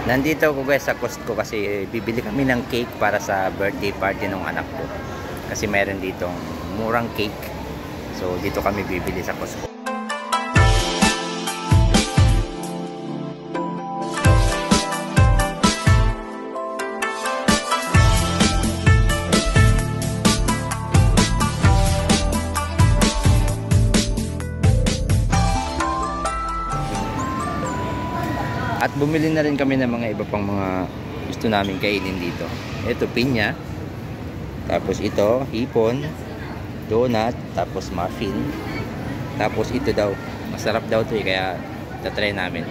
Nandito ako guys sa Costco kasi bibili kami ng cake para sa birthday party ng anak ko. Kasi meron ditong murang cake. So dito kami bibili sa Costco. At bumili na rin kami ng mga iba pang mga gusto namin kainin dito. Ito, pinya. Tapos ito, hipon. Donut. Tapos muffin. Tapos ito daw. Masarap daw ito kaya tatry namin.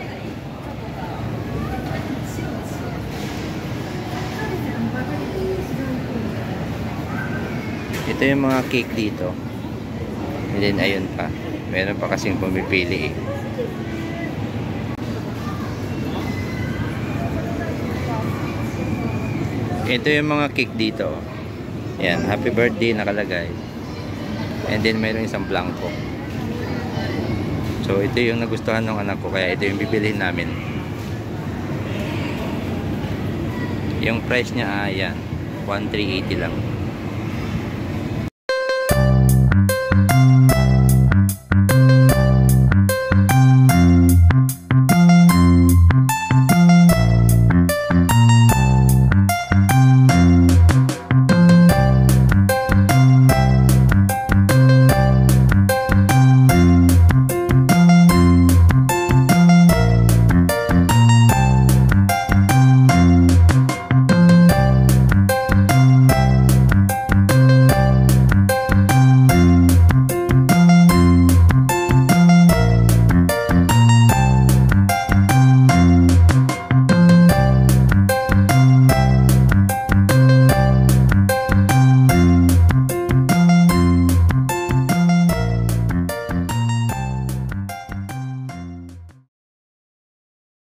Ito yung mga cake dito. And then ayun pa. Meron pa kasing pumipili eh. Ito yung mga cake dito. Yan, happy birthday nakalagay. And then mayroon isang blanco. So ito yung nagustuhan ng anak ko kaya ito yung bibilihin namin. Yung price niya yan, 1,380 lang.